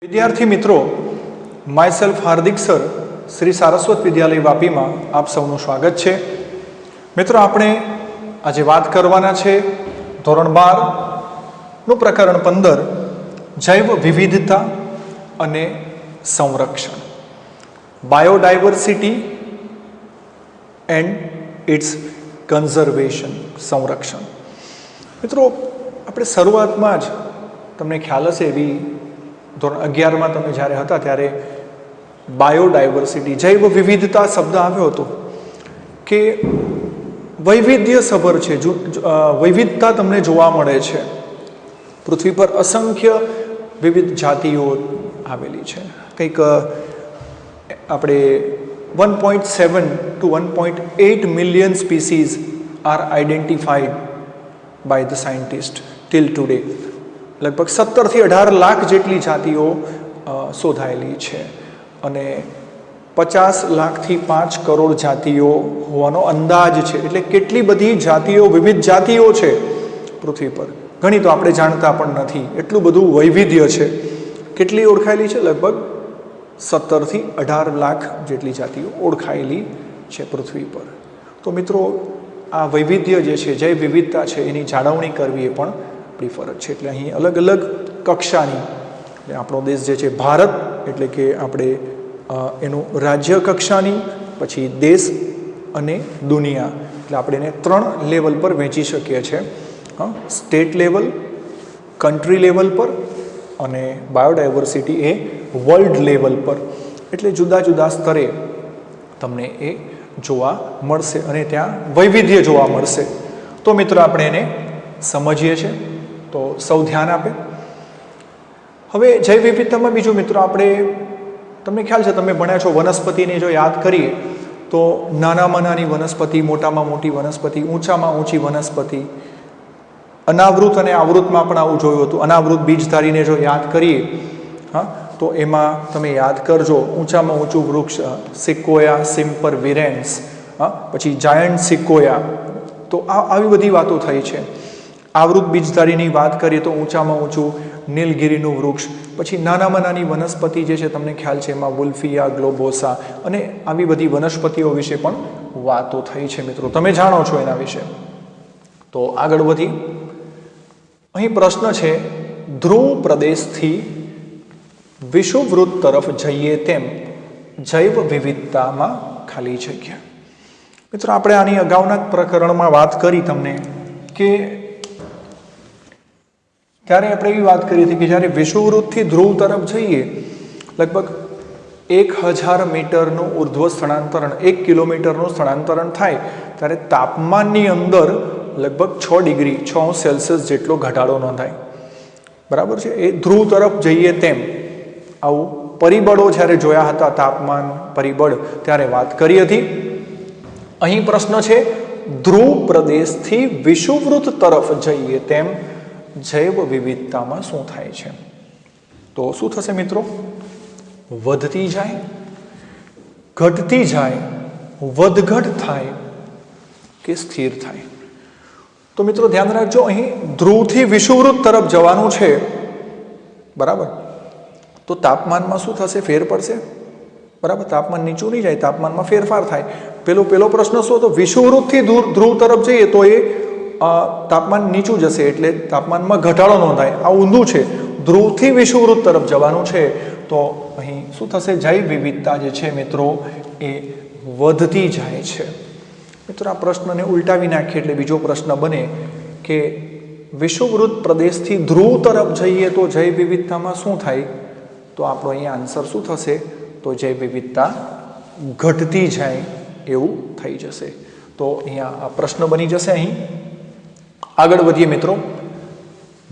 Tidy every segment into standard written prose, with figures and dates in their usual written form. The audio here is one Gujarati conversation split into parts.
विद्यार्थी मित्रों, my self Hardik sir Shri Saraswat विद्यालय वापी में आप सौનું स्वागत है। मित्रों, આપણે આજે વાત કરવાના છે ધોરણ 12 નું પ્રકરણ 15 જૈવ વિવિધતા અને સંરક્ષણ, બાયોડાયવર્સિટી એન્ડ ઇટ્સ કન્ઝર્વેશન, સંરક્ષણ। મિત્રો, આપણે શરૂઆતમાં જ તમને ખ્યાલ હશે એવી ધોરણ 11 માં તમે જ્યારે હતા ત્યારે બાયોડાયવર્સિટી, જૈવ વિવિધતા શબ્દ આવ્યો હતો કે વૈવિધ્યસભર છે, વૈવિધતા તમને જોવા મળે છે। પૃથ્વી પર અસંખ્ય વિવિધ જાતિઓ આવેલી છે। કંઈક આપણે 1.7 to 1.8 million species are identified by the scientist till today. લગભગ 17 થી 18 લાખ જેટલી જાતિઓ શોધાયેલી છે અને 50 લાખથી 5 કરોડ જાતિઓ હોવાનો અંદાજ છે। એટલે કેટલી બધી જાતિઓ, વિવિધ જાતિઓ છે પૃથ્વી પર, ઘણી તો આપણે જાણતા પણ નથી, એટલું બધું વૈવિધ્ય છે। કેટલી ઓળખાયેલી છે? લગભગ 17 થી 18 લાખ જેટલી જાતિઓ ઓળખાયેલી છે પૃથ્વી પર। તો મિત્રો, આ વૈવિધ્ય જે છે, જૈવ વિવિધતા છે, એની જાળવણી કરવી એ પણ આપણી ફરજ છે। એટલે અહીં અલગ અલગ કક્ષાની, આપણો દેશ જે છે ભારત, એટલે કે આપણે એનું રાજ્ય કક્ષાની, પછી દેશ અને દુનિયા, એટલે આપણે એને 3 લેવલ પર વહેંચી શકીએ છીએ। સ્ટેટ લેવલ, કન્ટ્રી લેવલ પર અને બાયોડાયવર્સિટી એ વર્લ્ડ લેવલ પર, એટલે જુદા જુદા સ્તરે તમને એ જોવા મળશે અને ત્યાં વૈવિધ્ય જોવા મળશે। તો મિત્રો, આપણે એને સમજીએ છીએ, તો સૌ ધ્યાન આપે। હવે જૈવ વિવિધતામાં બીજું મિત્રો, આપણે તમને ખ્યાલ છે, તમે ભણ્યા છો, વનસ્પતિને જો યાદ કરીએ તો નાનામાં નાની વનસ્પતિ, મોટામાં મોટી વનસ્પતિ, ઊંચામાં ઊંચી વનસ્પતિ, અનાવૃત અને આવૃતમાં પણ આવું જોયું હતું। અનાવૃત બીજધારીને જો યાદ કરીએ, તો એમાં તમે યાદ કરજો, ઊંચામાં ઊંચું વૃક્ષ સિક્વોયા સિમ્પર વિરેન્સ, પછી જાયન્ટ સિક્વોયા, તો આવી બધી વાતો થઈ છે। આવૃત બીજધારીની વાત કરીએ તો ઊંચામાં ઊંચું નીલગિરીનું વૃક્ષ, પછી નાનામાં નાની વનસ્પતિ જે છે તમને ખ્યાલ છે એમાં વુલ્ફિયા ગ્લોબોસા, અને આવી બધી વનસ્પતિઓ વિશે પણ વાતો થઈ છે મિત્રો, તમે જાણો છો એના વિશે। તો આગળ વધી, અહીં પ્રશ્ન છે, ધ્રુવ પ્રદેશથી વિષુવવૃત્ત તરફ જઈએ તેમ જૈવ વિવિધતામાં ખાલી જગ્યા। મિત્રો, આપણે આની અગાઉના પ્રકરણમાં વાત કરી તમને કે ત્યારે આપણે એવી વાત કરી હતી કે જ્યારે વિષુવવૃત્તથી ધ્રુવ તરફ જઈએ, લગભગ 1000 મીટરનું ઉર્ધ્વ સ્થળાંતરણ, 1 કિલોમીટરનું સ્થળાંતરણ થાય ત્યારે તાપમાનની અંદર લગભગ 6 ડિગ્રી 6 અંશ સેલ્સિયસ જેટલો ઘટાડો નોંધાય, બરાબર છે। એ ધ્રુવ તરફ જઈએ તેમ આવું પરિબળો જ્યારે જોયા હતા, તાપમાન પરિબળ, ત્યારે વાત કરી હતી। અહીં પ્રશ્ન છે, ધ્રુવ પ્રદેશથી વિષુવવૃત્ત તરફ જઈએ તેમ જૈવ વિવિધતામાં શું થાય છે? તો શું થશે મિત્રો? વધતી જાય, ઘટતી જાય, વધઘટ થાય કે સ્થિર થાય? તો મિત્રો ધ્યાન રાખજો, અહીં ધ્રુવથી વિષુવવૃત્ત તરફ જવાનું છે, બરાબર? તો તાપમાનમાં શું થશે? ફેર પડશે, બરાબર? તાપમાન નીચું નહીં જાય, તાપમાનમાં ફેરફાર થાય। પેલો પ્રશ્ન શું હતો? વિષુવવૃત્તથી ધ્રુવ તરફ જઈએ તો એ તાપમાન નીચું જશે, એટલે તાપમાનમાં ઘટાડો નોંધાય। આ ઊંધું છે, ધ્રુવથી વિષુવવૃત્ત તરફ જવાનું છે, તો અહીં શું થશે? જૈવ વિવિધતા જે છે મિત્રો એ વધતી જાય છે। મિત્રો, આ પ્રશ્નને ઉલટાવી નાખીએ એટલે બીજો પ્રશ્ન બને કે વિષુવવૃત્ત પ્રદેશથી ધ્રુવ તરફ જઈએ તો જૈવ વિવિધતામાં શું થાય? તો આપણો અહીં આન્સર શું થશે? તો જૈવ વિવિધતા ઘટતી જાય એવું થઈ જશે। તો અહીંયા આ પ્રશ્ન બની જશે। અહીં આગળ વધીએ મિત્રો,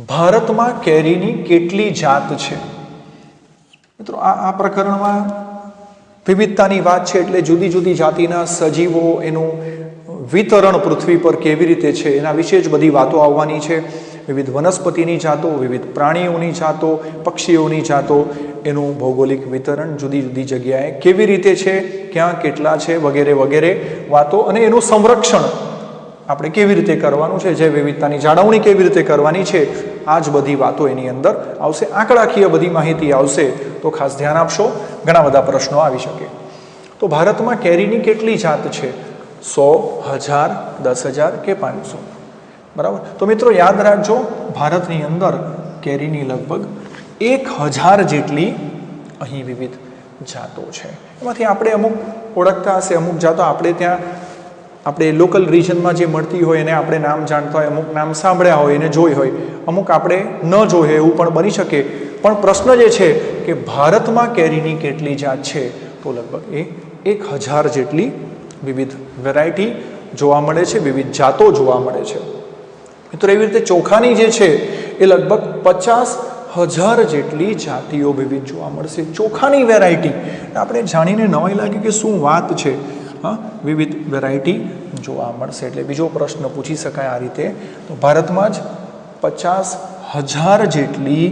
ભારતમાં કેરીની કેટલી જાત છે? મિત્રો, આ પ્રકરણમાં વિવિધતાની વાત છે, એટલે જુદી જુદી જાતિના સજીવો, એનું વિતરણ પૃથ્વી પર કેવી રીતે છે એના વિશે જ બધી વાતો આવવાની છે। વિવિધ વનસ્પતિની જાતો, વિવિધ પ્રાણીઓની જાતો, પક્ષીઓની જાતો, એનું ભૌગોલિક વિતરણ જુદી જુદી જગ્યાએ કેવી રીતે છે, ક્યાં કેટલા છે, વગેરે વગેરે વાતો, અને એનું સંરક્ષણ આપણે કેવી રીતે કરવાનું છે, જૈવ વિવિધતાની જાળવણી કેવી રીતે કરવાની છે, આ જ બધી વાતો એની અંદર આવશે. આંકડાકીય બધી માહિતી આવશે, તો ખાસ ધ્યાન આપશો, ઘણા બધા પ્રશ્નો આવી શકે. તો ભારતમાં કેરીની કેટલી જાત છે? 100, 1000, 10,000 કે 500? બરાબર. તો મિત્રો યાદ રાખજો, ભારતની અંદર કેરીની લગભગ 1000 જેટલી અહીં વિવિધ જાતો છે. એમાંથી આપણે અમુક ઓળખતા હશે, અમુક જાતો આપણે ત્યાં આપણે લોકલ રિજનમાં જે મળતી હોય એને આપણે નામ જાણતા હોય, અમુક નામ સાંભળ્યા હોય એને જોઈ હોય, અમુક આપણે ન જોઈ હોય એવું પણ બની શકે. પણ પ્રશ્ન જે છે કે ભારતમાં કેરીની કેટલી જાત છે, તો લગભગ 1000 જેટલી વિવિધ વેરાયટી જોવા મળે છે, વિવિધ જાતો જોવા મળે છે. મિત્રો એવી રીતે ચોખાની જે છે એ લગભગ 50,000 જેટલી જાતિઓ વિવિધ જોવા મળશે. ચોખાની વેરાયટી આપણે જાણીને નવાઈ લાગે કે શું વાત છે, હા, વિવિધ વેરાયટી જોવા મળશે. એટલે બીજો પ્રશ્ન પૂછી શકાય આ રીતે. તો ભારતમાં જ 50,000 જેટલી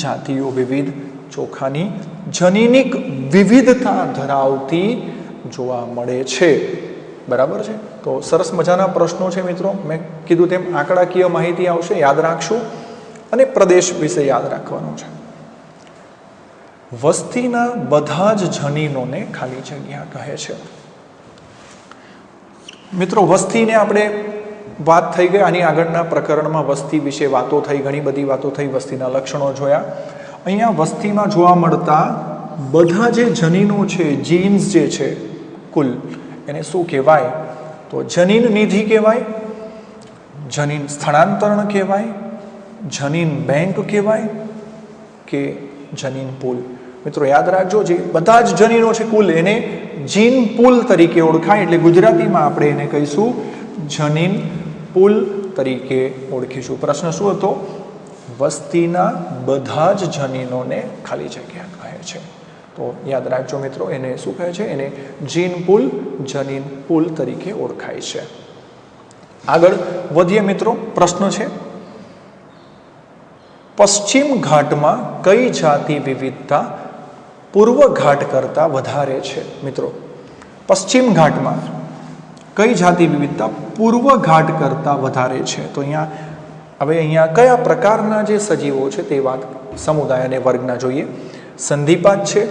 જાતિઓ વિવિધ ચોખાની જનીનિક વિવિધતા ધરાવતી જોવા મળે છે. બરાબર છે. તો સરસ મજાના પ્રશ્નો છે મિત્રો. મેં કીધું તેમ આંકડાકીય માહિતી આવશે, યાદ રાખશું, અને પ્રદેશ વિશે યાદ રાખવાનું છે. વસ્તીના બધા જ જનીનોને ખાલી જગ્યા કહે છે. મિત્રો વસ્તીને આપણે વાત થઈ ગઈ, આની આગળના પ્રકરણમાં વસ્તી વિશે વાતો થઈ, ઘણી બધી વાતો થઈ, વસ્તીના લક્ષણો જોયા. અહીંયા વસ્તીમાં જોવા મળતા બધા જે જનીનો છે, જીન્સ જે છે કુલ, એને શું કહેવાય? તો જનીન નિધિ કહેવાય, જનીન સ્થળાંતરણ કહેવાય, જનીન બેંક કહેવાય કે જનીન પુલ? મિત્રો યાદ રાખજો, જે બધા જ જનીનો છે કુલ એને જીન પુલ તરીકે ઓળખાય. એટલે ગુજરાતીમાં આપણે એને કહીશું જનીન પુલ તરીકે ઓળખીશું. પ્રશ્ન શું હતો? વસ્તીના બધા જ જનીનોને ખાલી જગ્યા કહે છે. તો યાદ રાખજો મિત્રો, એને શું કહે છે? એને જીન પુલ, જનીન પુલ તરીકે ઓળખાય છે. આગળ વધીએ મિત્રો. પ્રશ્ન છે, પશ્ચિમ ઘાટમાં કઈ જાતિ વિવિધતા પૂર્વ ઘાટ કરતાં વધારે છે? મિત્રો પશ્ચિમ ઘાટમાં કઈ જાતિ વિવિધતા પૂર્વ ઘાટ કરતાં વધારે છે? તો અહીંયા કયા પ્રકારના જે સજીવો છે તે વાત સમુદાય અને વર્ગના જોઈએ. સંધિપાત છે,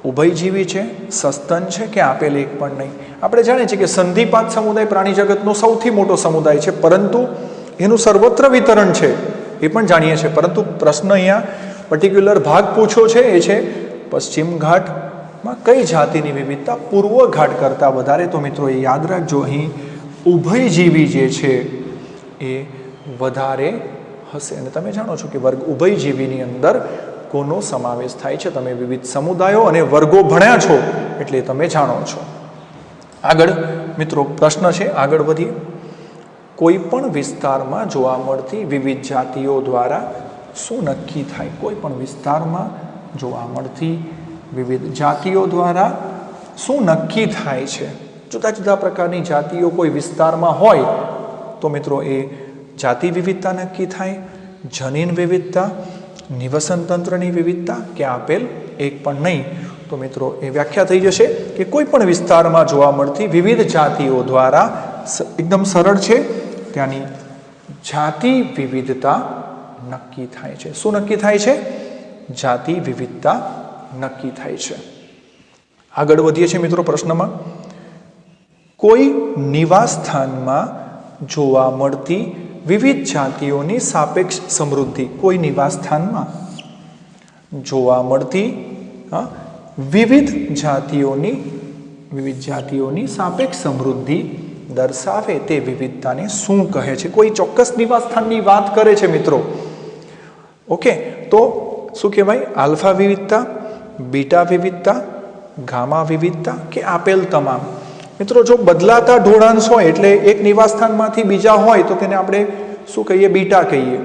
ઉભયજીવી છે, સસ્તન છે કે આપેલ એક પણ નહીં? આપણે જાણીએ છીએ કે સંધિપાત સમુદાય પ્રાણી જગતનો સૌથી મોટો સમુદાય છે, પરંતુ એનું સર્વત્ર વિતરણ છે એ પણ જાણીએ છીએ. પરંતુ પ્રશ્ન અહીંયા પર્ટિક્યુલર ભાગ પૂછ્યો છે એ છે પશ્ચિમ ઘાટમાં કઈ જાતિની વિવિધતા પૂર્વ ઘાટ કરતાં વધારે? તો મિત્રો એ યાદ રાખજો, અહીં ઉભયજીવી જે છે એ વધારે હશે. અને તમે જાણો છો કે વર્ગ ઉભયજીવીની અંદર કોનો સમાવેશ થાય છે? તમે વિવિધ સમુદાયો અને વર્ગો ભણ્યા છો એટલે તમે જાણો છો. આગળ મિત્રો પ્રશ્ન છે, આગળ વધીએ. કોઈ પણ વિસ્તારમાં જોવા મળતી વિવિધ જાતિઓ દ્વારા શું નક્કી થાય? કોઈ પણ વિસ્તારમાં જોવા મળતી વિવિધ જાતિઓ દ્વારા શું નક્કી થાય છે? જુદા જુદા પ્રકારની જાતિઓ કોઈ વિસ્તારમાં હોય તો મિત્રો એ જાતિ વિવિધતા નક્કી થાય, જનીન વિવિધતા, નિવસન તંત્રની વિવિધતા કે આપેલ એક પણ નહીં? તો મિત્રો એ વ્યાખ્યા થઈ જશે કે કોઈ પણ વિસ્તારમાં જોવા મળતી વિવિધ જાતિઓ દ્વારા, એકદમ સરળ છે, ત્યાંની જાતિ વિવિધતા નક્કી થાય છે. શું નક્કી થાય છે? જાતિ વિવિધતા નક્કી થાય છે. આગળ વધીએ છીએ મિત્રો પ્રશ્નમાં. કોઈ નિવાસ સ્થાનમાં જોવા મળતી વિવિધ જાતિઓની સાપેક્ષ સમૃદ્ધિ. કોઈ નિવાસ સ્થાનમાં જોવા મળતી વિવિધ જાતિઓની સાપેક્ષ સમૃદ્ધિ દર્શાવે તે વિવિધતાને શું કહે છે? કોઈ ચોક્કસ નિવાસ સ્થાનની વાત કરે છે મિત્રો. ઓકે, તો શું કહેવાય? આલ્ફા વિવિધતા, બીટા વિવિધતા, ગામા વિવિધતા કે આપેલ તમામ? મિત્રો જો બદલાતા ઢોળાંશ હોય એટલે એક નિવાસ સ્થાનમાંથી બીજા હોય તો તેને આપણે શું કહીએ? બીટા કહીએ.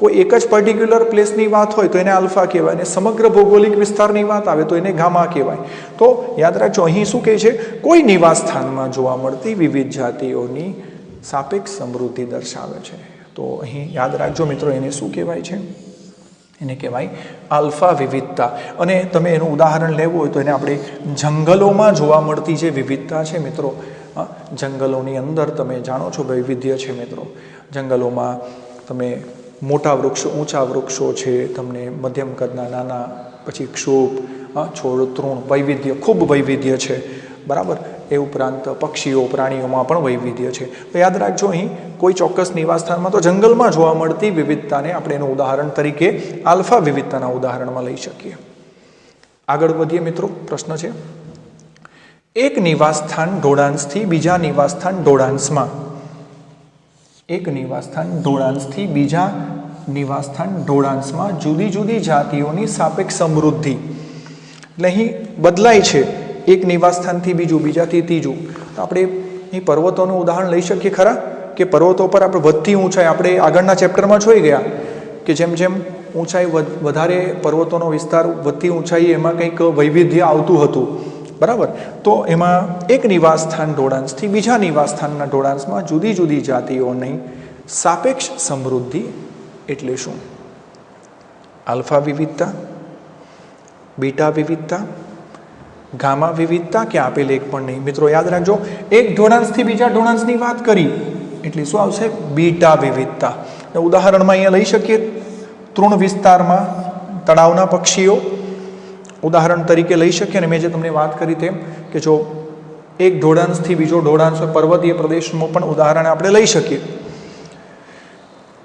કોઈ એક જ પર્ટિક્યુલર પ્લેસની વાત હોય તો એને આલ્ફા કહેવાય, અને સમગ્ર ભૌગોલિક વિસ્તારની વાત આવે તો એને ગામા કહેવાય. તો યાદ રાખજો, અહીં શું કહે છે? કોઈ નિવાસ સ્થાનમાં જોવા મળતી વિવિધ જાતિઓની સાપેક્ષ સમૃદ્ધિ દર્શાવે છે. તો અહીં યાદ રાખજો મિત્રો, એને શું કહેવાય છે? એને કહેવાય આલ્ફા વિવિધતા. અને તમે એનું ઉદાહરણ લેવું હોય તો એને આપણે જંગલોમાં જોવા મળતી જે વિવિધતા છે મિત્રો, જંગલોની અંદર તમે જાણો છો વૈવિધ્ય છે મિત્રો. જંગલોમાં તમે મોટા વૃક્ષો, ઊંચા વૃક્ષો છે, તમને મધ્યમ કદના નાના, પછી ક્ષોભ, છોડ, તૃણ, વૈવિધ્ય, ખૂબ વૈવિધ્ય છે, બરાબર. એ ઉપરાંત પક્ષીઓ, પ્રાણીઓમાં પણ વૈવિધ્ય છે. તો યાદ રાખજો, અહીં કોઈ ચોક્કસ નિવાસસ્થાનમાં તો જંગલમાં જોવા મળતી વિવિધતાને આપણે એનું ઉદાહરણ તરીકે આલ્ફા વિવિધતાના ઉદાહરણમાં લઈ શકીએ. આગળ વધીએ મિત્રો. પ્રશ્ન છે, એક નિવાસસ્થાન ઢોળાંશથી બીજા નિવાસસ્થાન ઢોળાંશમાં, એક નિવાસસ્થાન ઢોળાંશથી બીજા નિવાસસ્થાન ઢોળાંશમાં જુદી જુદી જાતિઓની સાપેક્ષ સમૃદ્ધિ, એટલે અહીં બદલાય છે એક નિવાસસ્થાનથી બીજું, બીજાથી ત્રીજું. તો આપણે અહીં પર્વતોનું ઉદાહરણ લઈ શકીએ ખરા, કે પર્વતો પર આપણે વધતી ઊંચાઈ, આપણે આગળના ચેપ્ટરમાં જોઈ ગયા કે જેમ જેમ ઊંચાઈ વધારે, પર્વતોનો વિસ્તાર વધતી ઊંચાઈ, એમાં કંઈક વૈવિધ્ય આવતું હતું, બરાબર. તો એમાં એક નિવાસસ્થાન ઢોળાંશથી બીજા નિવાસસ્થાનના ઢોળાંશમાં જુદી જુદી જાતિઓની સાપેક્ષ સમૃદ્ધિ એટલે શું? આલ્ફા વિવિધતા, બીટા વિવિધતા, ગામા વિવિધતા, કે આપેલ એક પણ નહીં? મિત્રો યાદ રાખજો, એક ઢોળાંશથી બીજા ઢોળાંશની વાત કરી એટલે શું આવશે? બીટા વિવિધતા. ઉદાહરણમાં અહીંયા લઈ શકીએ, તૃણ વિસ્તારમાં તળાવના પક્ષીઓ ઉદાહરણ તરીકે લઈ શકીએ. અને મેં જે તમને વાત કરી તેમ કે જો એક ઢોળાંશથી બીજો ઢોળાંશ હોય પર્વતીય પ્રદેશમાં પણ ઉદાહરણ આપણે લઈ શકીએ.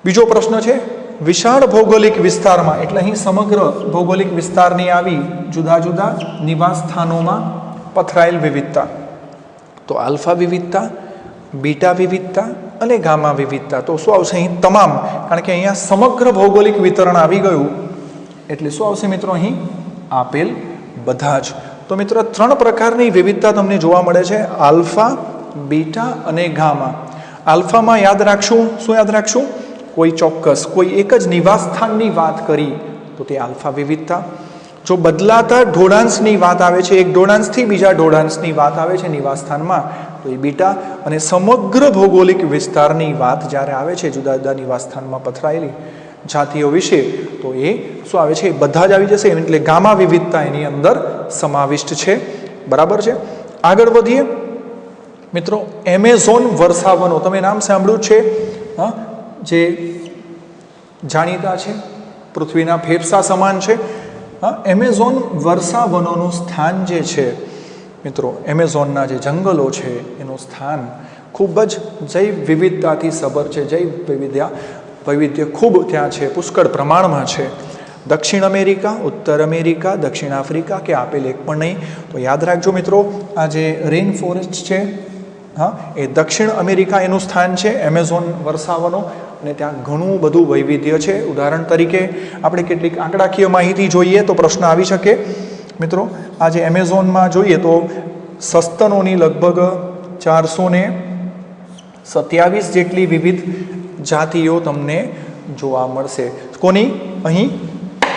બીજો પ્રશ્ન છે, વિશાળ ભૌગોલિક વિસ્તારમાં, એટલે અહીં સમગ્ર ભૌગોલિક વિસ્તારની આવી જુદા જુદા નિવાસ સ્થાનોમાં પથરાયેલ વિવિધતા. તો આલ્ફા વિવિધતા, બીટા વિવિધતા અને ગામા વિવિધતા. તો શું આવશે અહીં? તમામ. કારણ કે અહીંયા સમગ્ર ભૌગોલિક વિતરણ આવી ગયું એટલે શું આવશે મિત્રો? અહીં આપેલ બધા જ. તો મિત્રો 3 પ્રકારની વિવિધતા તમને જોવા મળે છે, આલ્ફા, બીટા અને ગામા. આલ્ફામાં યાદ રાખશું, શું યાદ રાખશું? કોઈ ચોક્કસ, કોઈ એક જ નિવાસ સ્થાનની વાત કરી તો તે આલ્ફા વિવિધતા. જો બદલાતા ઢોળાંશની વાત આવે છે, એક ઢોળાંશથી બીજા ઢોળાંશની વાત આવે છે નિવાસ સ્થાનમાં, તો એ બીટા. અને સમગ્ર ભૌગોલિક વિસ્તારની વાત જ્યારે આવે છે જુદા જુદા નિવાસ સ્થાનમાં પથરાયેલી જાતિઓ વિશે, તો એ શું આવે છે? બધા જ આવી જશે. એટલે ગામા વિવિધતા એની અંદર સમાવિષ્ટ છે, બરાબર છે. આગળ વધીએ મિત્રો. એમેઝોન વર્ષાવનો, તમે નામ સાંભળ્યું છે, હા, જે જાણીતા છે, પૃથ્વીના ફેફસા સમાન છે. એમેઝોન વર્ષાવનોનું સ્થાન જે છે મિત્રો, એમેઝોનના જે જંગલો છે એનું સ્થાન ખૂબ જ જૈવ વિવિધતાથી સભર છે. જૈવ વૈવિધ્ય ખૂબ ત્યાં છે, પુષ્કળ પ્રમાણમાં છે. દક્ષિણ અમેરિકા, ઉત્તર અમેરિકા, દક્ષિણ આફ્રિકા, કે આપેલ એક પણ નહીં? તો યાદ રાખજો મિત્રો, આ જે રેન ફોરેસ્ટ છે, હા, એ દક્ષિણ અમેરિકા એનું સ્થાન છે, એમેઝોન વર્ષાવનો. અને ત્યાં ઘણું બધું વૈવિધ્ય છે. ઉદાહરણ તરીકે આપણે કેટલીક આંકડાકીય માહિતી જોઈએ તો પ્રશ્ન આવી શકે મિત્રો. આ જે એમેઝોનમાં જોઈએ તો સસ્તનોની લગભગ 427 જેટલી વિવિધ જાતિઓ તમને જોવા મળશે. કોની? અહીં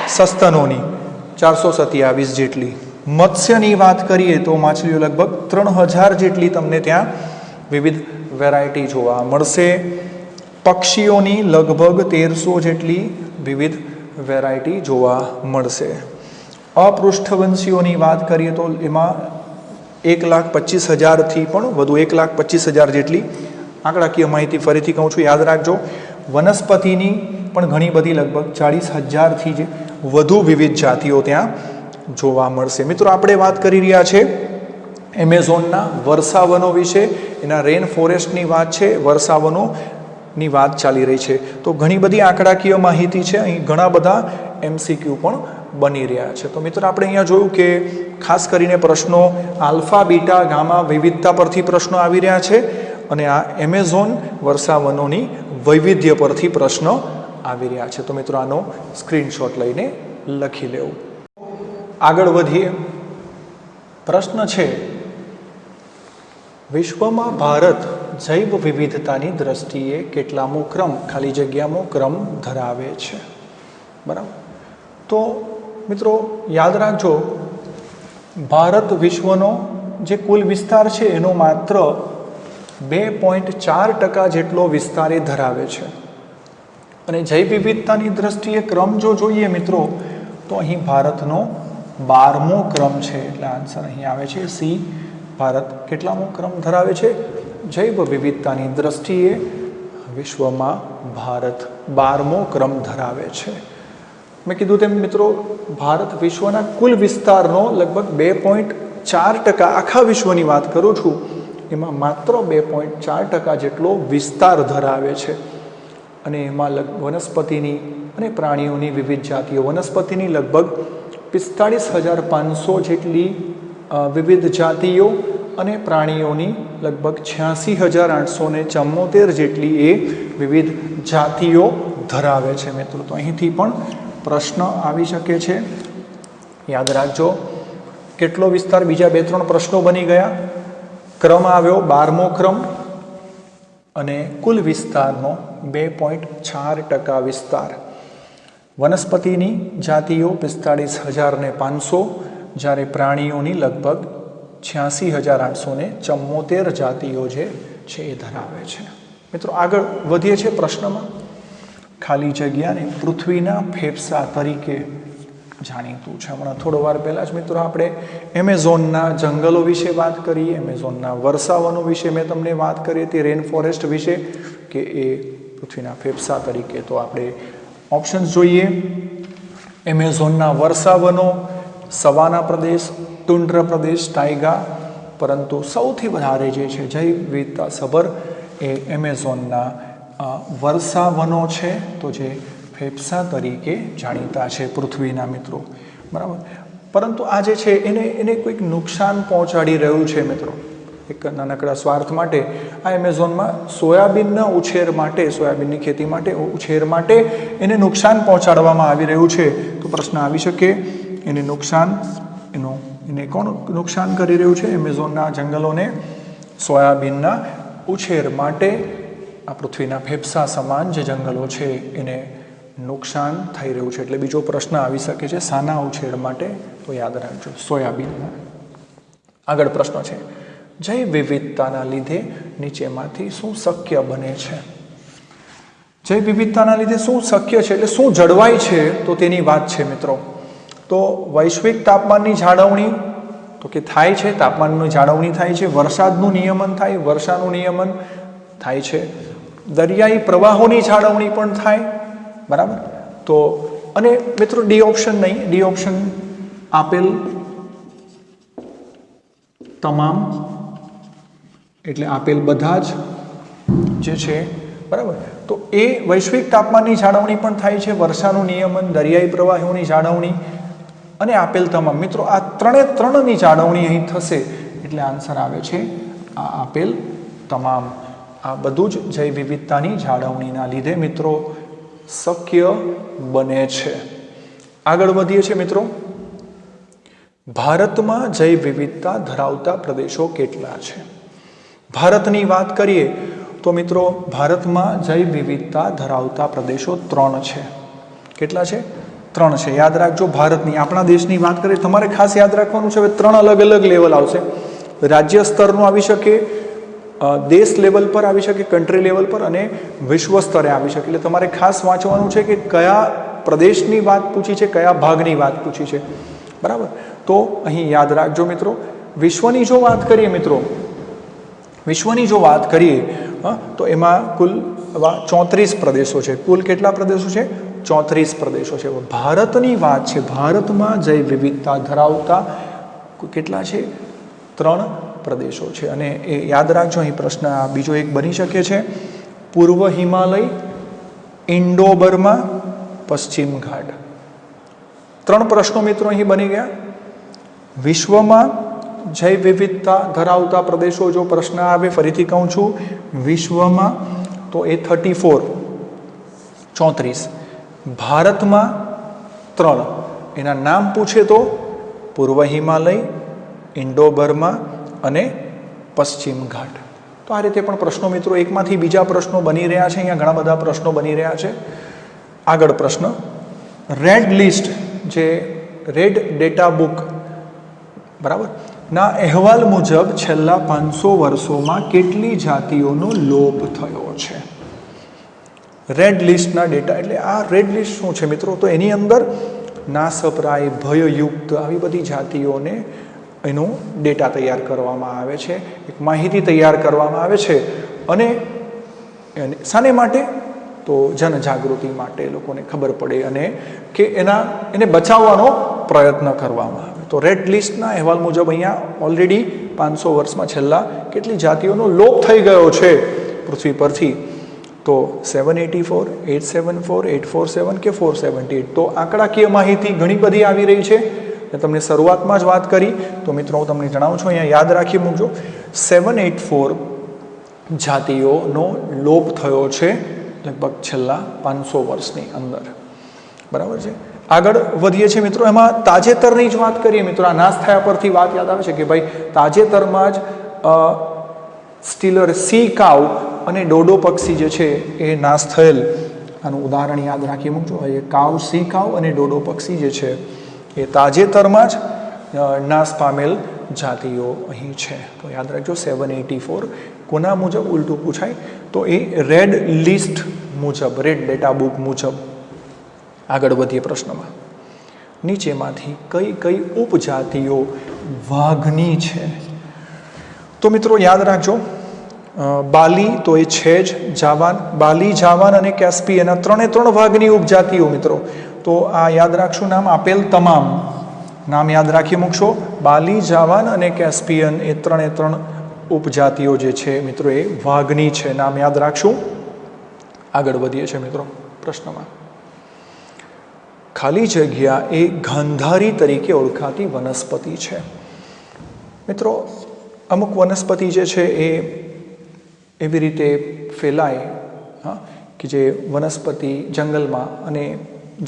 સસ્તનોની 427 જેટલી. મત્સ્યની વાત કરીએ તો માછલીઓ લગભગ 3000 જેટલી તમને ત્યાં વિવિધ વેરાયટી જોવા મળશે. પક્ષીઓની લગભગ 1300 જેટલી વિવિધ વેરાયટી જોવા મળશે. અપૃષ્ઠવંશીઓની વાત કરીએ તો એમાં 1,25,000થી પણ વધુ, 1,25,000 જેટલી આંકડાકીય માહિતી ફરીથી કહું છું, યાદ રાખજો. વનસ્પતિની પણ ઘણી બધી, લગભગ 40,000થી વધુ વિવિધ જાતિઓ ત્યાં જોવા મળશે. મિત્રો આપણે વાત કરી રહ્યા છે એમેઝોનના વર્ષાવનો વિશે, એના રેન ફોરેસ્ટની વાત છે, વર્ષાવનોની વાત ચાલી રહી છે. તો ઘણી બધી આંકડાકીય માહિતી છે, અહીં ઘણા બધા MCQ પણ બની રહ્યા છે. તો મિત્રો આપણે અહીંયા જોયું કે ખાસ કરીને પ્રશ્નો આલ્ફા, બીટા, ગામા વિવિધતા પરથી પ્રશ્નો આવી રહ્યા છે, અને આ એમેઝોન વર્ષાવનોની વૈવિધ્ય પરથી પ્રશ્નો આવી રહ્યા છે. તો મિત્રો આનો સ્ક્રીનશોટ લઈને લખી લેવું. આગળ વધીએ. પ્રશ્ન છે, વિશ્વમાં ભારત જૈવ વિવિધતાની દ્રષ્ટિએ કેટલામો ક્રમ, ખાલી જગ્યામાં ક્રમ ધરાવે છે? બરાબર. તો મિત્રો યાદ રાખજો, ભારત વિશ્વનો જે કુલ વિસ્તાર છે એનો માત્ર 2.4% જેટલો વિસ્તાર એ ધરાવે છે. અને જૈવ વિવિધતાની દ્રષ્ટિએ ક્રમ જો જોઈએ મિત્રો, તો અહીં ભારતનો 12મો ક્રમ છે. એટલે આન્સર અહીં આવે છે C, ભારત કેટલામો ક્રમ ધરાવે છે? જૈવ વિવિધતાની દ્રષ્ટિએ વિશ્વમાં ભારત 12મો ક્રમ ધરાવે છે. મેં કીધું તેમ મિત્રો, ભારત વિશ્વના કુલ વિસ્તારનો લગભગ 2.4%, આખા વિશ્વની વાત કરું છું એમાં માત્ર 2.4% જેટલો વિસ્તાર ધરાવે છે. અને એમાં વનસ્પતિની અને પ્રાણીઓની વિવિધ જાતિઓ, વનસ્પતિની લગભગ 45,500 જેટલી વિવિધ જાતિઓ અને પ્રાણીઓની લગભગ 86,874 જેટલી એ વિવિધ જાતિઓ ધરાવે છે મિત્રો. તો અહીંથી પણ પ્રશ્ન આવી શકે છે, યાદ રાખજો. કેટલો વિસ્તાર? બીજા 2-3 પ્રશ્નો બની ગયા. ક્રમ આવ્યો 12મો ક્રમ અને કુલ વિસ્તારનો 2.4% વિસ્તાર. વનસ્પતિની જાતિઓ 45,500, જ્યારે પ્રાણીઓની લગભગ 86,874 જાતિઓ જે છે એ ધરાવે છે. મિત્રો આગળ વધીએ છીએ પ્રશ્નમાં. ખાલી જગ્યાને પૃથ્વીના ફેફસા તરીકે જાણીતું છે. હમણાં થોડો વાર પહેલાં જ મિત્રો આપણે એમેઝોનના જંગલો વિશે વાત કરી, એમેઝોનના વર્ષાવનો વિશે મેં તમને વાત કરી હતી, રેન ફોરેસ્ટ વિશે, કે એ પૃથ્વીના ફેફસા તરીકે. તો આપણે ઓપ્શન્સ જોઈએ. એમેઝોનના વર્ષાવનો, સવાના પ્રદેશ, ટુંડ્ર પ્રદેશ, ટાઇગા. પરંતુ સૌથી વધારે જે છે જૈવ વિવિધતા સભર એ એમેઝોનના વર્ષાવનો છે, તો જે ફેફસા તરીકે જાણીતા છે પૃથ્વીના મિત્રો. બરાબર. પરંતુ આ જે છે એને કોઈક નુકસાન પહોંચાડી રહ્યું છે મિત્રો. એક નાનકડા સ્વાર્થ માટે આ એમેઝોનમાં સોયાબીનના ઉછેર માટે, સોયાબીનની ખેતી માટે, ઉછેર માટે એને નુકસાન પહોંચાડવામાં આવી રહ્યું છે. તો પ્રશ્ન આવી શકે, એને નુકસાન, એને કોણ નુકસાન કરી રહ્યું છે? એમેઝોનના જંગલોને સોયાબીનના ઉછેર માટે આ પૃથ્વીના ફેફસા સમાન જે જંગલો છે એને નુકસાન થઈ રહ્યું છે. એટલે બીજો પ્રશ્ન આવી શકે છે, શાના ઉછેર માટે? તો યાદ રાખજો, સોયાબીનના. આગળ પ્રશ્ન છે, જૈવ વિવિધતાના લીધે નીચેમાંથી શું શક્ય બને છે? જૈવ વિવિધતાના લીધે શું શક્ય છે એટલે શું જળવાય છે, તો તેની વાત છે મિત્રો. તો વૈશ્વિક તાપમાનની જાળવણી તો કે થાય છે, તાપમાનની જાળવણી થાય છે, વરસાદનું નિયમન થાય, વર્ષાનું નિયમન થાય છે, દરિયાઈ પ્રવાહોની જાળવણી પણ થાય. બરાબર. તો અને મિત્રો ડી ઓપ્શન નહીં, ડી ઓપ્શન આપેલ તમામ એટલે આપેલ બધા જ જે છે. બરાબર. તો એ વૈશ્વિક તાપમાનની જાળવણી પણ થાય છે, વર્ષાનું નિયમન, દરિયાઈ પ્રવાહોની જાળવણી અને આપેલ તમામ. મિત્રો આ ત્રણની જાળવણી અહીં થશે એટલે આન્સર આવે છે આ આપેલ તમામ. આ બધું જ જૈવ વિવિધતાની જાળવણીના લીધે મિત્રો શક્ય બને છે. આગળ વધીએ છીએ મિત્રો. ભારતમાં જૈવ વિવિધતા ધરાવતા પ્રદેશો કેટલા છે? ભારતની વાત કરીએ તો મિત્રો ભારતમાં જૈવ વિવિધતા ધરાવતા પ્રદેશો 3 છે. કેટલા છે? 3 છે. યાદ રાખજો. ભારતની, આપણા દેશની વાત કરીએ તમારે ખાસ યાદ રાખવાનું છે. હવે 3 અલગ અલગ લેવલ આવશે. રાજ્ય સ્તરનું આવી શકે, દેશ લેવલ પર આવી શકે, કન્ટ્રી લેવલ પર, અને વિશ્વ સ્તરે આવી શકે. એટલે તમારે ખાસ વાંચવાનું છે કે કયા પ્રદેશની વાત પૂછી છે, કયા ભાગની વાત પૂછી છે. બરાબર. તો અહીં યાદ રાખજો મિત્રો. વિશ્વની જો વાત કરીએ મિત્રો, વિશ્વની જો વાત કરીએ તો એમાં કુલ 34 પ્રદેશો છે. કુલ કેટલા પ્રદેશો છે? 34 પ્રદેશો છે. ભારતની વાત છે, ભારતમાં જૈવ વિવિધતા ધરાવતા કેટલા છે? 3 પ્રદેશો છે. અને એ યાદ રાખજો. અહીં પ્રશ્ન બીજો એક બની શકે છે, પૂર્વ હિમાલય, ઇન્ડો બર્મા, પશ્ચિમ ઘાટ. 3 પ્રશ્નો મિત્રો અહીં બની ગયા. વિશ્વમાં જૈવ વિવિધતા ધરાવતા પ્રદેશો જો પ્રશ્ન આવે, ફરીથી કહું છું, વિશ્વમાં તો એ 34. ભારતમાં 3. એના નામ પૂછે તો પૂર્વ હિમાલય, ઇન્ડો બર્મા અને પશ્ચિમ ઘાટ. તો આ રીતે પણ પ્રશ્નો મિત્રો એકમાંથી બીજા પ્રશ્નો બની રહ્યા છે. અહીંયા ઘણા બધા પ્રશ્નો બની રહ્યા છે. આગળ પ્રશ્ન, રેડ લિસ્ટ જે રેડ ડેટા બુક બરાબર ના અહેવાલ મુજબ છેલ્લા 500 વર્ષોમાં કેટલી જાતિઓનો લોપ થયો છે? રેડ લિસ્ટના ડેટા એટલે આ રેડ લિસ્ટ શું છે મિત્રો? તો એની અંદર નાસપ્રાય, ભયયુક્ત આવી બધી જાતિઓને એનું ડેટા તૈયાર કરવામાં આવે છે, એક માહિતી તૈયાર કરવામાં આવે છે. અને શાને માટે? તો જનજાગૃતિ માટે, લોકોને ખબર પડે અને કે એને બચાવવાનો પ્રયત્ન કરવામાં આવે. તો રેડ લિસ્ટના અહેવાલ મુજબ અહીંયા ઓલરેડી 500 વર્ષમાં છેલ્લા કેટલી જાતિઓનો લોપ થઈ ગયો છે પૃથ્વી પરથી? તો 784, 874, 847 કે 478. તો આંકડાકીય માહિતી ઘણી બધી આવી રહી છે. મેં તમને શરૂઆતમાં જ વાત કરી, તો મિત્રો હું તમને જણાવું છું, અહીંયા યાદ રાખી મૂકજો. 784 જાતિઓનો લોપ થયો છે લગભગ છેલ્લા 500 વર્ષની અંદર. બરાબર છે. આગળ વધીએ છીએ મિત્રો. એમાં તાજેતરની જ વાત કરીએ મિત્રો, આ નાશ થયા પરથી વાત યાદ આવે છે કે ભાઈ તાજેતરમાં જ સ્ટીલર સી કાવ અને ડોડો પક્ષી જે છે એ નાશ થયેલ, આનું ઉદાહરણ યાદ રાખી મૂકજો. એ કાવ, સી કાવ અને ડોડો પક્ષી જે છે એ તાજેતરમાં જ નાશ પામેલ જાતિઓ અહીં છે. તો યાદ રાખજો 784 કોના મુજબ ઉલટું પૂછાય? તો એ રેડ લિસ્ટ મુજબ, રેડ ડેટા બુક મુજબ. આગળ વધીએ પ્રશ્નમાં. નીચેમાંથી કઈ કઈ ઉપજાતિઓ વાઘની છે? તો મિત્રો યાદ રાખજો, બાલી તો એ છે જ, જાવાન, બાલી, જાવાન અને કેસ્પિયન, આ 3 વાઘની ઉપજાતિઓ મિત્રો. તો આ યાદ રાખશું, નામ આપેલ તમામ નામ યાદ રાખી મૂકશો. બાલી, જાવાન અને કેસ્પિયન એ 3 ઉપજાતિઓ જે છે મિત્રો એ વાઘની છે. નામ યાદ રાખશું. આગળ વધીએ છીએ મિત્રો પ્રશ્નમાં. ખાલી જગ્યા એ ગાંધારી તરીકે ઓળખાતી વનસ્પતિ છે. મિત્રો અમુક વનસ્પતિ જે છે એ એવી રીતે ફેલાય કે જે વનસ્પતિ જંગલમાં અને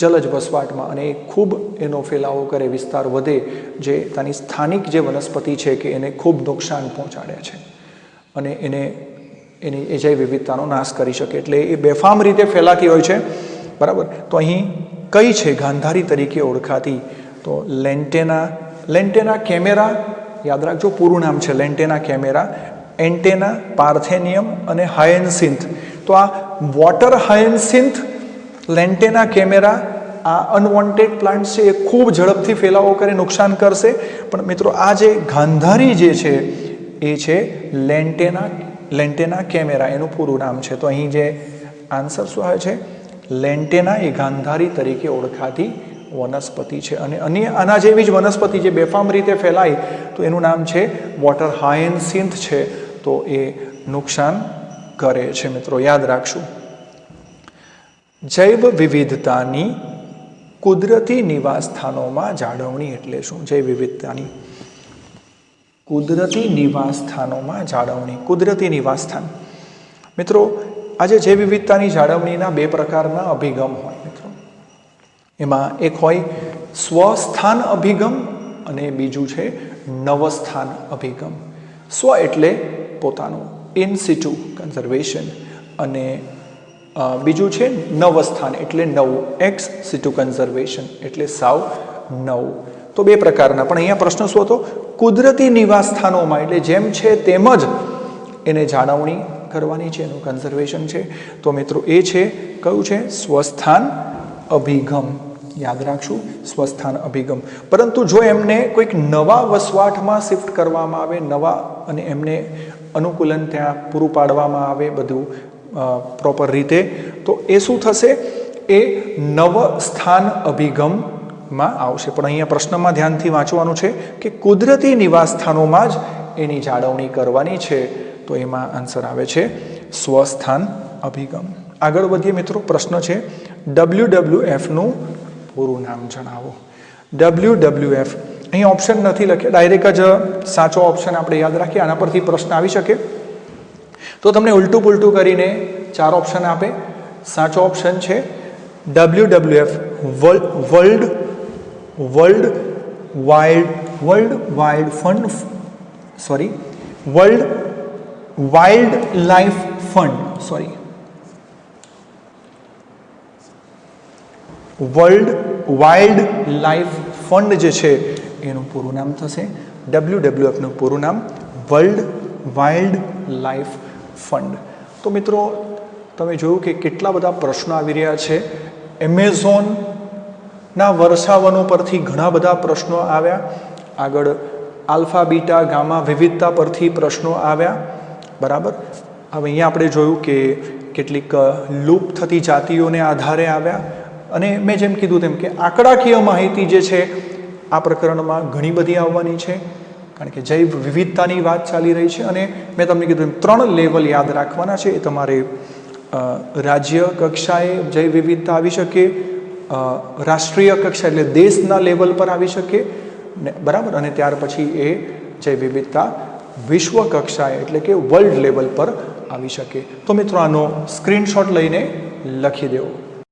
જલજ વસવાટમાં અને ખૂબ એનો ફેલાવો કરે, વિસ્તાર વધે, જે તેની સ્થાનિક જે વનસ્પતિ છે કે એને ખૂબ નુકસાન પહોંચાડે છે અને એની જૈવ વિવિધતાનો નાશ કરી શકે. એટલે એ બેફામ રીતે ફેલાતી હોય છે. બરાબર. તો અહીં કઈ છે ગાંધારી તરીકે ઓળખાતી? તો લેન્ટેના કેમેરા, યાદ રાખજો પૂરું નામ છે લેન્ટેના કેમેરા, એન્ટેના, પાર્થેનિયમ અને હાયન્સિન્થ. તો આ વોટર હાયન્સિન્થ, લેન્ટેના કેમેરા, આ અનવોન્ટેડ પ્લાન્ટ છે, એ ખૂબ ઝડપથી ફેલાવો કરે, નુકસાન કરશે. પણ મિત્રો આ જે ગાંધારી જે છે એ છે લેન્ટેના કેમેરા, એનું પૂરું નામ છે. તો અહીં જે આન્સર શું આવે છે? લેન્ટેના એ ગાંધારી તરીકે ઓળખાતી વનસ્પતિ છે. અને અન્ય આના જેવી જ વનસ્પતિ જે બેફામ રીતે ફેલાય તો એનું નામ છે વોટર હાયન્સિન્થ છે. તો એ નુકસાન કરે છે મિત્રો, યાદ રાખશું. જૈવ વિવિધતાની કુદરતી નિવાસસ્થાનોમાં જાળવણી એટલે શું? જૈવ વિવિધતાની કુદરતી નિવાસસ્થાનોમાં જાળવણી. કુદરતી નિવાસસ્થાન મિત્રો, આજે જૈવ વિવિધતાની જાળવણીના 2 પ્રકારના અભિગમ હોય મિત્રો. એમાં એક હોય સ્વસ્થાન અભિગમ અને બીજું છે નવસ્થાન અભિગમ. સ્વ એટલે પોતાનું, ઇન સિટુ કન્ઝર્વેશન, અને બીજું છે નવસ્થાન એટલે નવું, એક્સ સિટુ કન્ઝર્વેશન એટલે સાવ નવું. તો 2 પ્રકારના. પણ અહીંયા પ્રશ્ન શું હતો? કુદરતી નિવાસસ્થાનોમાં, એટલે જેમ છે તેમ જ એને જાળવણી કરવાની છે, એનું કન્ઝર્વેશન છે. તો મિત્રો એ છે કયું છે? સ્વસ્થાન અભિગમ. યાદ રાખશું, સ્વસ્થાન અભિગમ. પરંતુ જો એમને કોઈક નવા વસવાટમાં શિફ્ટ કરવામાં આવે, નવા, અને એમને અનુકૂલન ત્યાં પૂરું પાડવામાં આવે બધું પ્રોપર રીતે, તો એ શું થશે? એ નવ સ્થાન અભિગમમાં આવશે. પણ અહીંયા પ્રશ્નમાં ધ્યાનથી વાંચવાનું છે કે કુદરતી નિવાસસ્થાનોમાં જ એની જાળવણી કરવાની છે. તો એમાં આન્સર આવે છે સ્વસ્થાન અભિગમ. આગળ વધીએ મિત્રો. પ્રશ્ન છે WWF નું પૂરું નામ જણાવો. WWF અહીં ઓપ્શન નથી લખ્યા, ડાયરેક્ટ જ સાચો ઓપ્શન આપણે યાદ રાખીએ. આના પરથી પ્રશ્ન આવી શકે. તો તમને ઉલટું પુલટું કરીને 4 ઓપ્શન આપે. સાચો ઓપ્શન છે WWF, world wild life fund. World wild life fund જે છે એનું પૂરું નામ થશે WWF નું પૂરું નામ વર્લ્ડ વાઇલ્ડ લાઈફ ફંડ. તો મિત્રો તમે જોયું કે કેટલા બધા પ્રશ્નો આવી રહ્યા છે. એમેઝોનના વર્ષાવનો પરથી ઘણા બધા પ્રશ્નો આવ્યા. આગળ આલ્ફા બીટા ગામા વિવિધતા પરથી પ્રશ્નો આવ્યા, બરાબર. હવે અહીંયા આપણે જોયું કે કેટલીક લુપ્ત થતી જાતિઓને આધારે આવ્યા, અને મેં જેમ કીધું તેમ કે આંકડાકીય માહિતી જે છે આ પ્રકરણમાં ઘણી બધી આવવાની છે, કારણ કે જૈવ વિવિધતાની વાત ચાલી રહી છે. અને મેં તમને કીધું એમ 3 લેવલ યાદ રાખવાના છે. એ તમારે રાજ્ય કક્ષાએ જૈવ વિવિધતા આવી શકે, રાષ્ટ્રીય કક્ષા એટલે દેશના લેવલ પર આવી શકે ને, બરાબર. અને ત્યાર પછી એ જૈવ વિવિધતા વિશ્વ કક્ષાએ એટલે કે વર્લ્ડ લેવલ પર આવી શકે. તો મિત્રો આનો સ્ક્રીનશોટ લઈને લખી દેવો.